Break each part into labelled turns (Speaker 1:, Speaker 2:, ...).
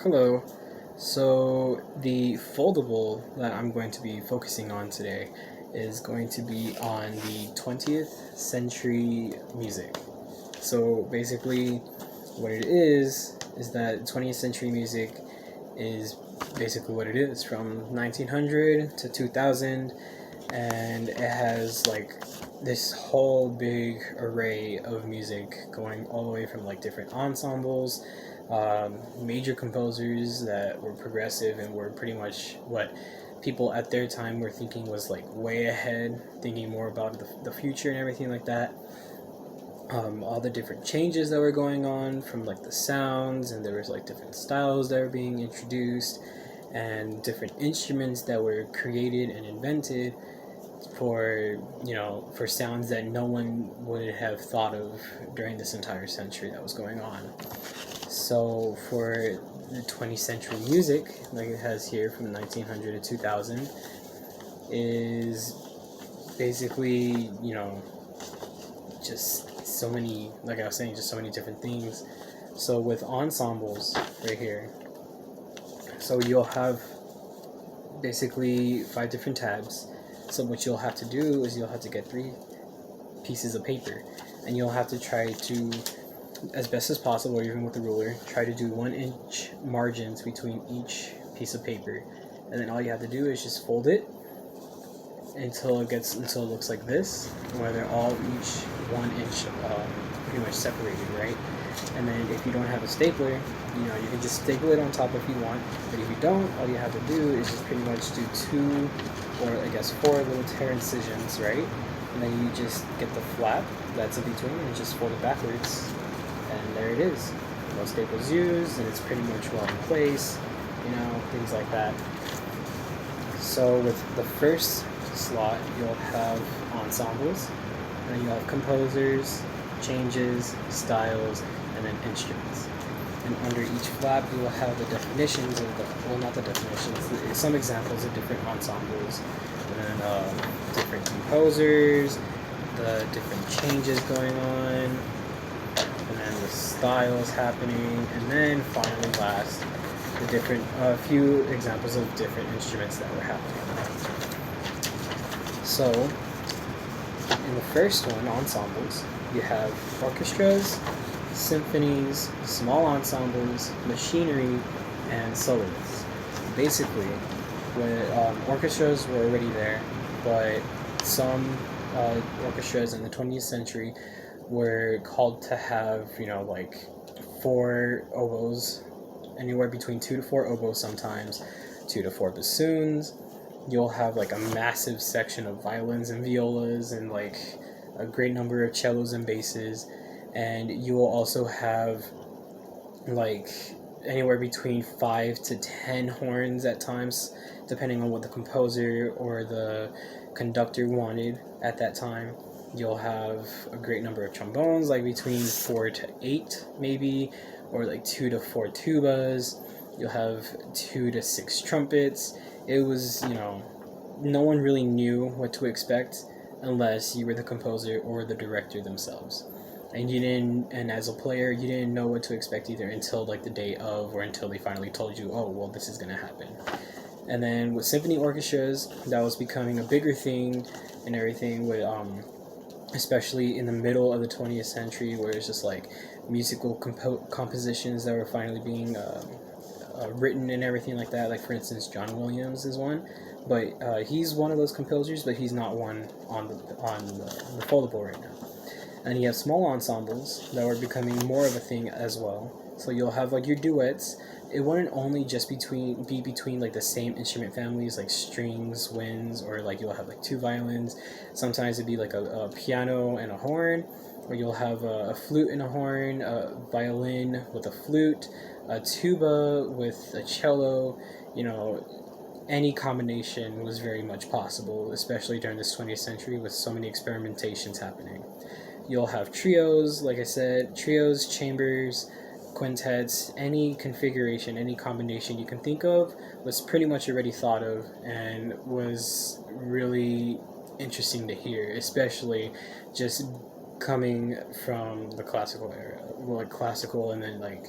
Speaker 1: Hello. So the foldable that I'm going to be focusing on today is going to be on the 20th century music. So basically what it is that 20th century music is basically what it is from 1900 to 2000, and it has like this whole big array of music going all the way from like different ensembles, major composers that were progressive and were pretty much what people at their time were thinking was like way ahead, thinking more about the future and everything like that. All the different changes that were going on from like the sounds, and there was like different styles that were being introduced and different instruments that were created and invented for for sounds that no one would have thought of during this entire century that was going on. So for the 20th century music, like it has here from 1900 to 2000, is basically just so many, like I was saying, just so many different things. So with ensembles right here, so you'll have basically 5 different tabs. So what you'll have to do is you'll have to get 3 pieces of paper, and you'll have to try to, as best as possible, or even with a ruler, try to do 1 inch margins between each piece of paper. And then all you have to do is just fold it until it looks like this, where they're all each 1 inch pretty much separated, right? And then if you don't have a stapler, you can just staple it on top if you want. But if you don't, all you have to do is just pretty much do 2, or I guess 4 little tear incisions, right? And then you just get the flap that's in between and just fold it backwards, and there it is. No staples used, and it's pretty much well in place, things like that. So with the first slot, you'll have ensembles, and then you'll have composers, changes, styles, and then instruments. And under each flap, you will have the definitions of not the definitions, some examples of different ensembles, and then different composers, the different changes going on, and then the styles happening, and then finally last, the different few examples of different instruments that were happening. So in the first one, ensembles, you have orchestras, symphonies, small ensembles, machinery, and soloists. Basically, when orchestras were already there, but some orchestras in the 20th century were called to have, like 4 oboes, anywhere between 2 to 4 oboes sometimes, 2 to 4 bassoons. You'll have like a massive section of violins and violas, and like a great number of cellos and basses. And you will also have like anywhere between 5 to 10 horns at times, depending on what the composer or the conductor wanted at that time. You'll have a great number of trombones, like between 4 to 8 maybe, or like 2 to 4 tubas. You'll have 2 to 6 trumpets. It was, no one really knew what to expect unless you were the composer or the director themselves. And as a player, you didn't know what to expect either until like the day of, or until they finally told you, oh, well, this is going to happen. And then with symphony orchestras, that was becoming a bigger thing and everything, with especially in the middle of the 20th century, where it's just like musical compositions that were finally being written and everything like that. Like for instance, John Williams is one, but he's one of those composers, but he's not one on the foldable right now. And you have small ensembles that were becoming more of a thing as well. So you'll have like your duets. It wouldn't only just be between like the same instrument families, like strings, winds, or like you'll have like 2 violins. Sometimes it'd be like a piano and a horn, or you'll have a flute and a horn, a violin with a flute, a tuba with a cello. Any combination was very much possible, especially during this 20th century with so many experimentations happening. You'll have trios, like I said, trios, chambers, quintets, any configuration, any combination you can think of was pretty much already thought of, and was really interesting to hear, especially just coming from the classical era. Well, like classical, and then like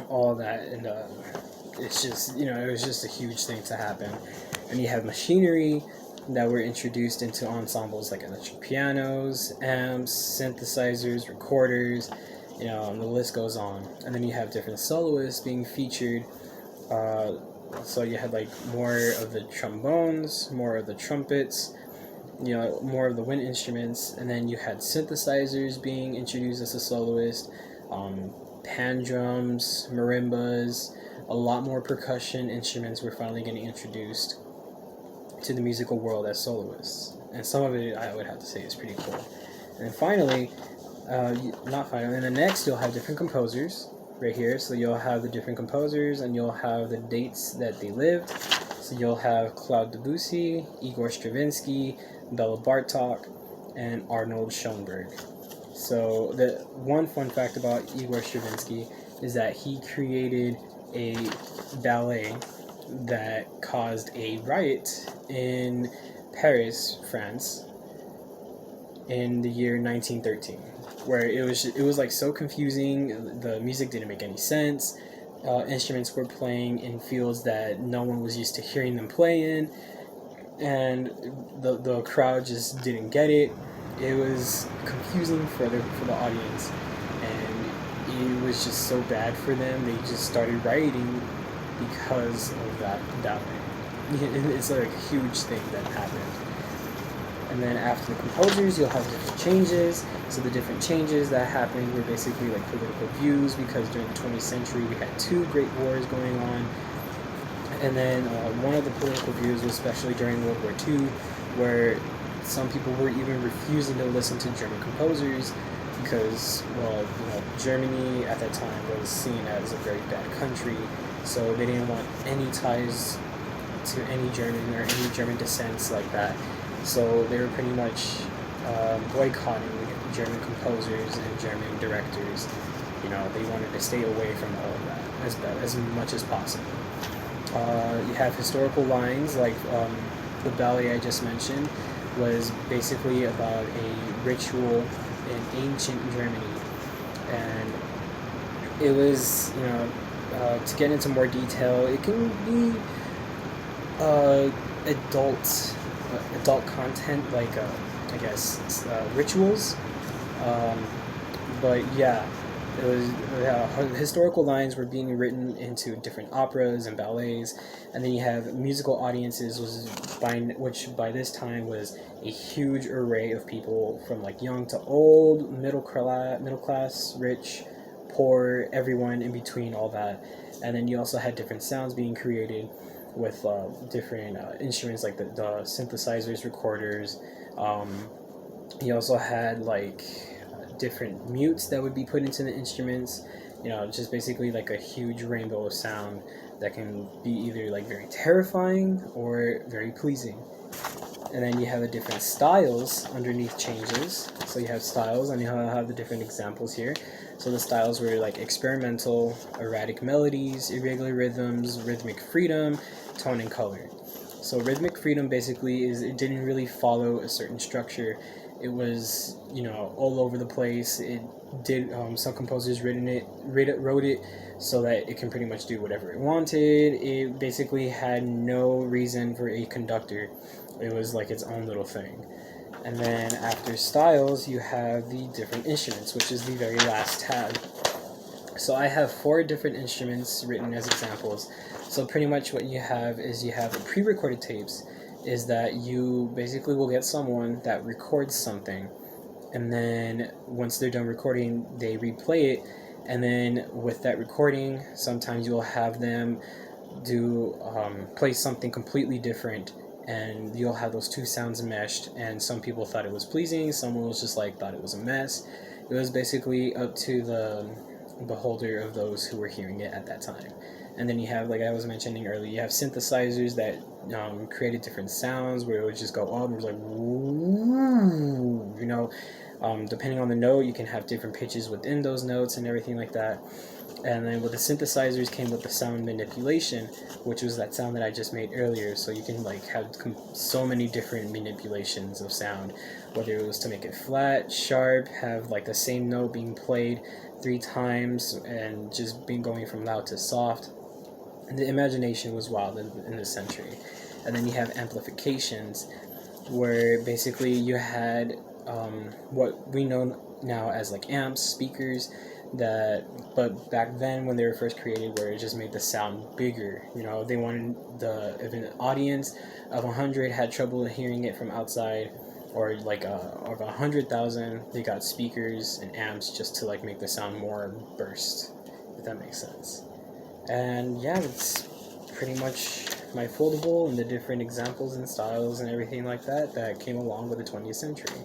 Speaker 1: all that, and it's just, it was just a huge thing to happen. And you have machinery that were introduced into ensembles like electric pianos, amps, synthesizers, recorders, and the list goes on. And then you have different soloists being featured. Uh, so you had like more of the trombones, more of the trumpets, more of the wind instruments, and then you had synthesizers being introduced as a soloist, pan drums, marimbas, a lot more percussion instruments were finally getting introduced to the musical world as soloists. And some of it, I would have to say, is pretty cool. And then finally, not finally, and then next you'll have different composers right here. So you'll have the different composers and you'll have the dates that they lived. So you'll have Claude Debussy, Igor Stravinsky, Bela Bartok, and Arnold Schoenberg. So the one fun fact about Igor Stravinsky is that he created a ballet that caused a riot in Paris, France, in the year 1913, where it was like so confusing. The music didn't make any sense. Instruments were playing in fields that no one was used to hearing them play in, and the crowd just didn't get it. It was confusing for the audience, and it was just so bad for them. They just started rioting because of that ballet. It's like a huge thing that happened. And then after the composers, you'll have different changes. So the different changes that happened were basically like political views, because during the 20th century we had two great wars going on. And then one of the political views was especially during World War II, where some people were even refusing to listen to German composers because, well, Germany at that time was seen as a very bad country, so they didn't want any ties to any German or any German descents like that. So they were pretty much boycotting German composers and German directors. They wanted to stay away from all of that as much as possible. You have historical lines like the ballet I just mentioned was basically about a ritual in ancient Germany, and it was, to get into more detail, it can be adult content, like I guess rituals, but yeah, it was historical lines were being written into different operas and ballets, and then you have musical audiences, which by this time was a huge array of people from like young to old, middle class, rich, poor, everyone in between, all that. And then you also had different sounds being created with different instruments like the synthesizers, recorders. You also had like different mutes that would be put into the instruments. Just basically like a huge rainbow of sound that can be either like very terrifying or very pleasing. And then you have the different styles underneath changes. So you have styles, and you have the different examples here. So the styles were like experimental, erratic melodies, irregular rhythms, rhythmic freedom, tone and color. So rhythmic freedom basically is it didn't really follow a certain structure. It was, all over the place. It did, some composers wrote it so that it can pretty much do whatever it wanted. It basically had no reason for a conductor. It was like its own little thing. And then after styles, you have the different instruments, which is the very last tab. So I have 4 different instruments written as examples. So pretty much what you have is you have pre-recorded tapes, is that you basically will get someone that records something, and then once they're done recording, they replay it, and then with that recording, sometimes you'll have them do play something completely different, and you'll have those two sounds meshed, and some people thought it was pleasing, someone was just like thought it was a mess. It was basically up to the beholder of those who were hearing it at that time. And then you have, like I was mentioning earlier, you have synthesizers that created different sounds where it would just go up and it was like, woo, depending on the note, you can have different pitches within those notes and everything like that. And then with the synthesizers came with the sound manipulation, which was that sound that I just made earlier. So you can like have so many different manipulations of sound, whether it was to make it flat, sharp, have like the same note being played three times and just been going from loud to soft. And the imagination was wild in this century. And then you have amplifications, where basically you had what we know now as like amps, speakers, that but back then when they were first created, where it just made the sound bigger. They wanted if an audience of 100 had trouble hearing it from outside, or like of 100,000, they got speakers and amps just to like make the sound more burst, if that makes sense. And yeah, it's pretty much my foldable and the different examples and styles and everything like that came along with the 20th century.